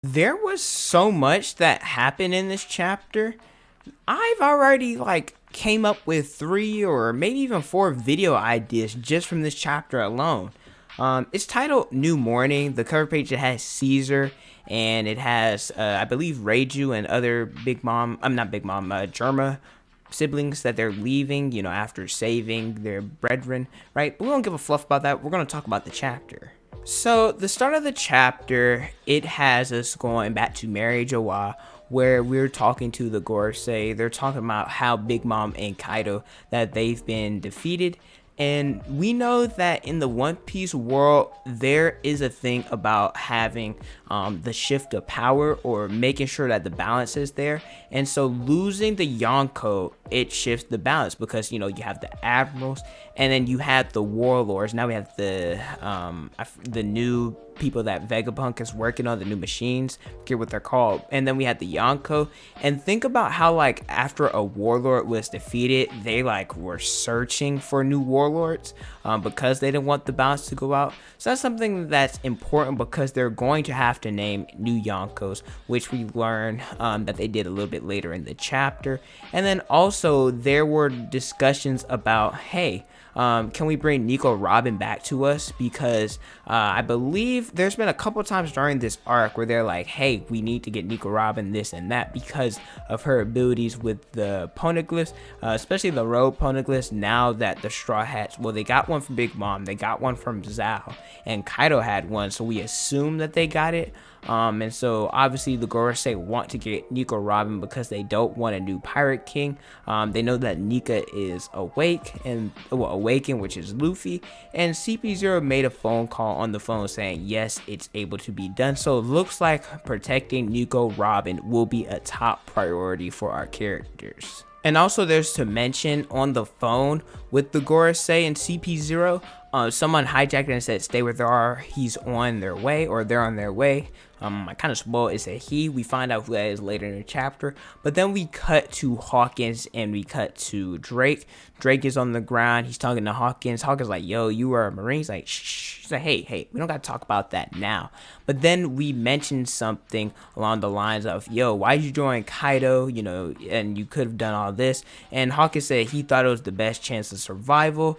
There was so much that happened in this chapter. I've already came up with 3 or maybe even 4 video ideas just from this chapter alone. It's titled New Morning. The cover page, it has Caesar, and it has I believe Reiju and other Big Mom, I'm not Big Mom, Germa siblings that they're leaving, after saving their brethren, right? But we don't give a fluff about that. We're going to talk about the chapter. So the start of the chapter, it has us going back to Mary Joa, where we're talking to the Gorosei. They're talking about how Big Mom and Kaido, that they've been defeated. And we know that in the One Piece world, there is a thing about having the shift of power, or making sure that the balance is there. And so losing the Yonko, it shifts the balance, because you have the admirals, and then you have the warlords. Now we have the new people that Vegapunk is working on, the new machines, forget what they're called. And then we had the Yonko. And think about how after a warlord was defeated, they were searching for new warlords, because they didn't want the balance to go out. So that's something that's important, because they're going to have to name new Yonkos, which we learn that they did a little bit later in the chapter. And then also there were discussions about, hey, can we bring Nico Robin back to us? Because I believe there's been a couple times during this arc where they're like, hey, we need to get Nico Robin this and that, because of her abilities with the poneglyphs, especially the road poneglyphs. Now that the Straw Hats, well, they got one from Big Mom, they got one from Zhao, and Kaido had one, so we assume that they got it. And so obviously the Gorosei want to get Nico Robin because they don't want a new Pirate King. They know that Nika is awakened, which is Luffy, and CP0 made a phone call on the phone saying yes, it's able to be done. So it looks like protecting Nico Robin will be a top priority for our characters. And also there's to mention on the phone with the Gorosei and CP0, someone hijacked it and said stay where they are, he's on their way, or they're on their way. I kind of spoiled, it's a he. We find out who that is later in the chapter. But then we cut to Hawkins and we cut to Drake. Drake is on the ground, he's talking to Hawkins. Hawkins like, yo, you are a Marine? He's like, shh. He's like, hey, we don't gotta talk about that now. But then we mentioned something along the lines of, yo, why'd you join Kaido, and you could have done all this. And Hawkins said he thought it was the best chance of survival.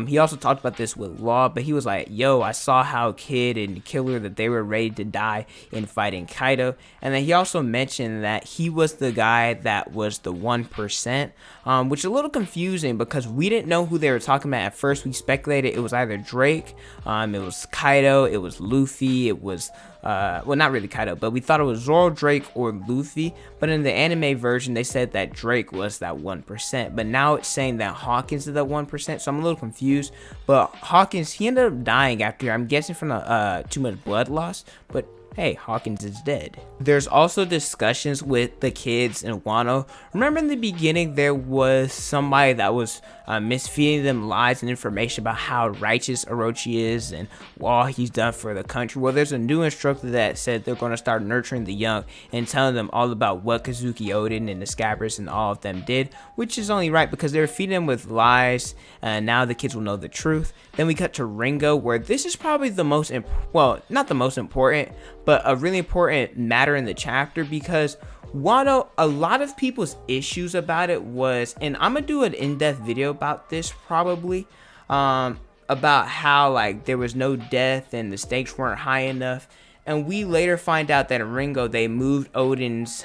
He also talked about this with Law, but he was like, yo, I saw how Kid and Killer, that they were ready to die in fighting Kaido. And then he also mentioned that he was the guy that was the 1%, which is a little confusing because we didn't know who they were talking about at first. We speculated it was either Drake, it was Kaido, it was Luffy, it was well, not really Kaido, but we thought it was Zoro, Drake, or Luffy. But in the anime version, they said that Drake was that 1%. But now it's saying that Hawkins is that 1%. So I'm a little confused. But Hawkins, he ended up dying after, I'm guessing, from the too much blood loss. But hey, Hawkins is dead. There's also discussions with the kids in Wano. Remember in the beginning, there was somebody that was misfeeding them lies and information about how righteous Orochi is and all he's done for the country. Well, there's a new instructor that said they're going to start nurturing the young and telling them all about what Kazuki Odin and the Scabbers and all of them did, which is only right because they were feeding them with lies, and now the kids will know the truth. Then we cut to Ringo, where this is probably the most, well, not the most important, but a really important matter in the chapter, because Wano, a lot of people's issues about it was, and I'm gonna do an in-depth video about this probably, about how there was no death and the stakes weren't high enough. And we later find out that in Ringo, they moved Odin's,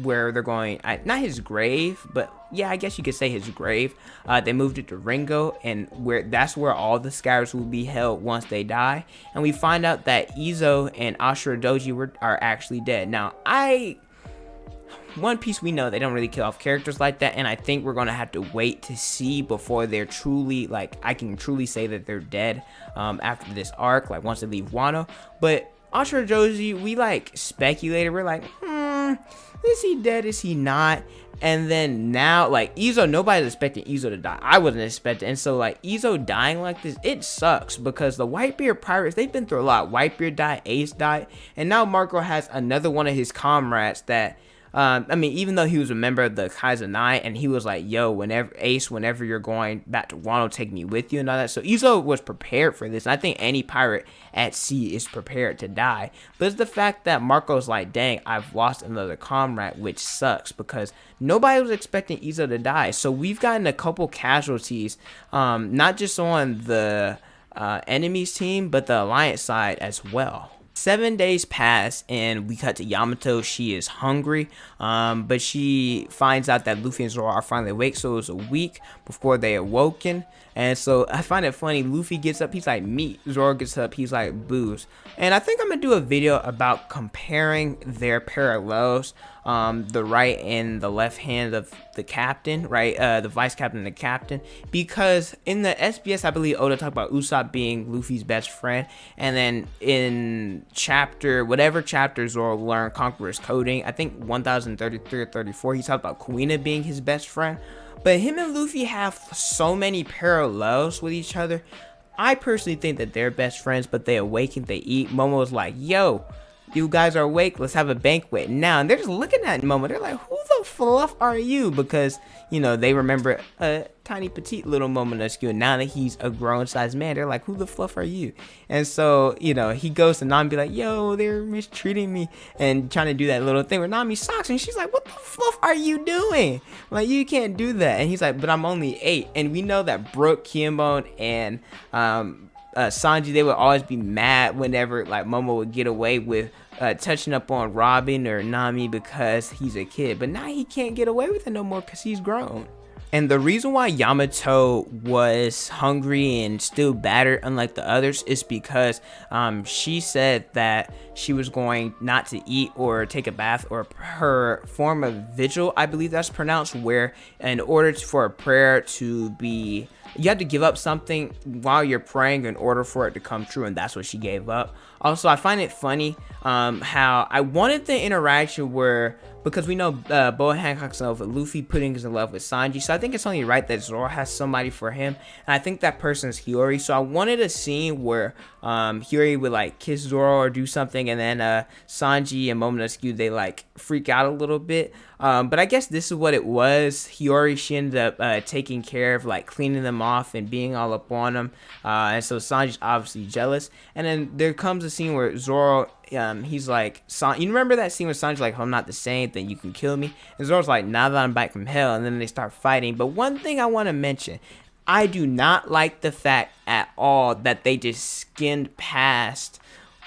where they're going, not his grave, but yeah, I guess you could say his grave. They moved it to Ringo, and that's where all the Scabbers will be held once they die. And we find out that Izo and Doji are actually dead. Now, One Piece, we know they don't really kill off characters like that, and I think we're gonna have to wait to see before they're truly, I can truly say that they're dead after this arc, once they leave Wano. But Doji, we speculated, we're like, is he dead, is he not? And then now, Izo, nobody's expecting Izo to die. I wasn't expecting. And so, Izo dying like this, it sucks, because the Whitebeard Pirates, they've been through a lot. Whitebeard died, Ace died, and now Marco has another one of his comrades that I mean, even though he was a member of the Kaizenai, and he was like, yo, whenever you're going back to Wano, take me with you and all that. So Izo was prepared for this. And I think any pirate at sea is prepared to die. But it's the fact that Marco's like, dang, I've lost another comrade, which sucks because nobody was expecting Izo to die. So we've gotten a couple casualties, not just on the enemy's team, but the Alliance side as well. 7 days pass and we cut to Yamato. She is hungry, but she finds out that Luffy and Zoro are finally awake, so it was a week before they awoken. And so I find it funny, Luffy gets up, he's like, meat. Zoro gets up, he's like, booze. And I think I'm gonna do a video about comparing their parallels, the right and the left hand of the captain, right, the vice captain and the captain, because in the SBS, I believe Oda talked about Usopp being Luffy's best friend, and then in whatever chapter Zoro learned Conqueror's coding, I think 1033 or 34, he talked about Kuina being his best friend. But him and Luffy have so many parallels with each other. I personally think that they're best friends, but they awaken, they eat. Momo was like, yo, you guys are awake, let's have a banquet now. And they're just looking at Momo, they're like, who the fluff are you? Because, you know, they remember a tiny petite little Momonosuke, and now that he's a grown sized man, they're like, who the fluff are you? And so, you know, he goes to Nami, be like, yo, they're mistreating me, and trying to do that little thing where Nami socks, and she's like, what the fluff are you doing? Like, you can't do that. And he's like, but I'm only 8. And we know that Brook, Kiyomon, and Sanji, they would always be mad whenever like Momo would get away with touching up on Robin or Nami because he's a kid. But now he can't get away with it no more because he's grown. And the reason why Yamato was hungry and still battered, unlike the others, is because she said that she was going not to eat or take a bath, or her form of vigil, I believe that's pronounced, where in order for a prayer to be, you have to give up something while you're praying in order for it to come true, and that's what she gave up. Also, I find it funny how I wanted the interaction where, because we know Boa Hancock's in love with Luffy, Pudding is in love with Sanji, so I think it's only right that Zoro has somebody for him, and I think that person's Hiyori. So I wanted a scene where Hiyori would like kiss Zoro or do something, and then Sanji and Momonosuke, they like freak out a little bit. But I guess this is what it was. Hiyori, she ended up taking care of like cleaning them off and being all up on them, and so Sanji's obviously jealous. And then there comes a scene where Zoro, he's like, you remember that scene where Sanji's like, oh, I'm not the same, then you can kill me? And Zoro's like, now that I'm back from hell. And then they start fighting. But one thing I want to mention, I do not like the fact at all that they just skinned past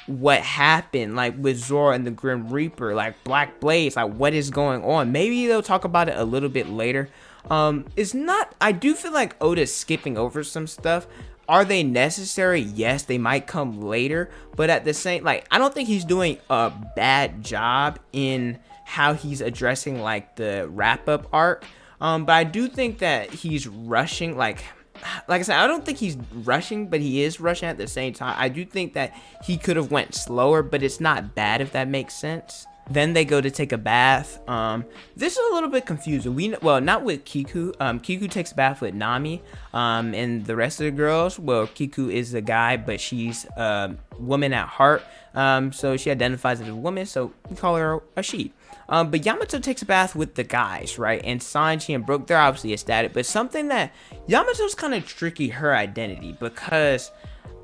what happened, like with Zoro and the Grim Reaper, like Black Blaze, like what is going on. Maybe they'll talk about it a little bit later. It's not, I do feel like Oda's skipping over some stuff. Are they necessary? Yes, they might come later, but at the same, like, I don't think he's doing a bad job in how he's addressing like the wrap-up arc. But I do think that he's rushing, like I said, I don't think he's rushing, but he is rushing at the same time. I do think that he could have went slower, but it's not bad, if that makes sense. Then they go to take a bath. This is a little bit confusing. Well, not with Kiku. Kiku takes a bath with Nami, and the rest of the girls. Well, Kiku is a guy, but she's a woman at heart. So she identifies as a woman, so we call her a she. But Yamato takes a bath with the guys, right? And Sanji and Brook, they're obviously ecstatic. But something that Yamato's kind of tricky, her identity, because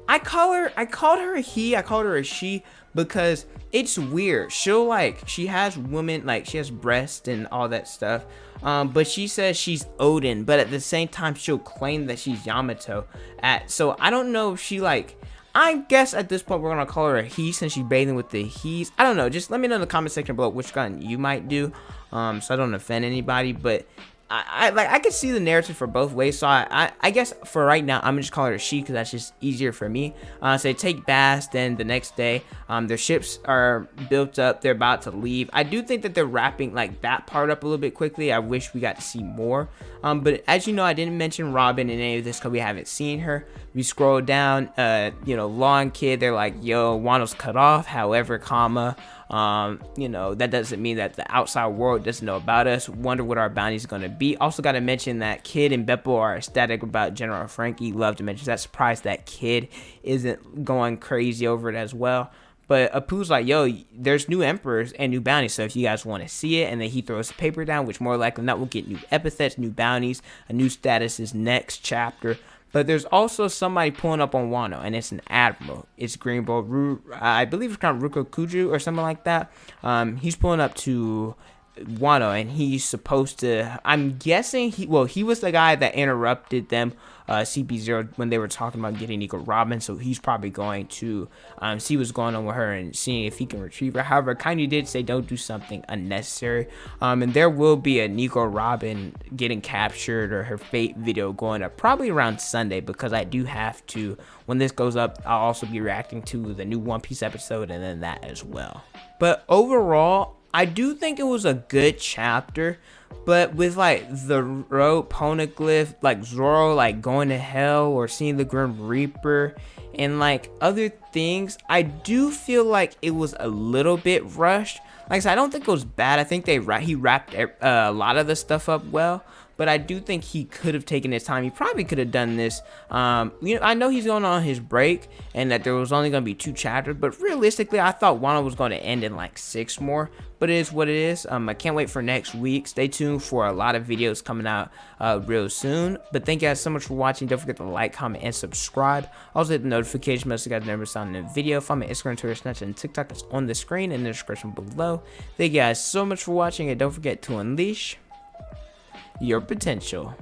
I called her a he, I called her a she, because it's weird. She has women, like she has breasts and all that stuff, but she says she's Odin, but at the same time she'll claim that she's Yamato. So I don't know if she I guess at this point we're gonna call her a he since she's bathing with the he's. I don't know, just let me know in the comment section below which one you might do, so I don't offend anybody. But I could see the narrative for both ways, so I guess for right now I'm gonna just call her a she because that's just easier for me. So they take baths, then the next day their ships are built up, they're about to leave. I do think that they're wrapping like that part up a little bit quickly. I wish we got to see more, but as you know, I didn't mention Robin in any of this because we haven't seen her. We scroll down, you know, Law and Kid, they're like, yo, Wano's cut off, however, you know, that doesn't mean that the outside world doesn't know about us. Wonder what our bounty is going to be. Also got to mention that Kid and Beppo are ecstatic about General Frankie. Love to mention that. Surprised that Kid isn't going crazy over it as well. But Apu's like, yo, there's new emperors and new bounties, so if you guys want to see it, and then he throws the paper down, which more likely not will get new epithets, new bounties, a new status is next chapter. But there's also somebody pulling up on Wano, and it's an admiral. It's Green Bull, I believe it's called Rukokuju or something like that. He's pulling up to Wano, and he's supposed to, I'm guessing, he was the guy that interrupted them, CP0, when they were talking about getting Nico Robin, so he's probably going to see what's going on with her and seeing if he can retrieve her. However, Kainu did say don't do something unnecessary, and there will be a Nico Robin getting captured or her fate video going up probably around Sunday, because I do have to, when this goes up, I'll also be reacting to the new One Piece episode and then that as well. But overall, I do think it was a good chapter, but with like the road poneglyph, like Zoro like going to hell or seeing the Grim Reaper and like other things, I do feel like it was a little bit rushed. Like I said, I don't think it was bad. I think he wrapped a lot of the stuff up well, but I do think he could have taken his time. He probably could have done this. I know he's going on his break and that there was only going to be 2 chapters, but realistically, I thought Wano was going to end in like 6 more. But it is what it is. I can't wait for next week. Stay tuned for a lot of videos coming out real soon. But thank you guys so much for watching. Don't forget to like, comment, and subscribe. Also hit the notification bell so you guys never saw a new video. Follow me on Instagram, Twitter, Snapchat, and TikTok. That's on the screen in the description below. Thank you guys so much for watching, and don't forget to unleash your potential.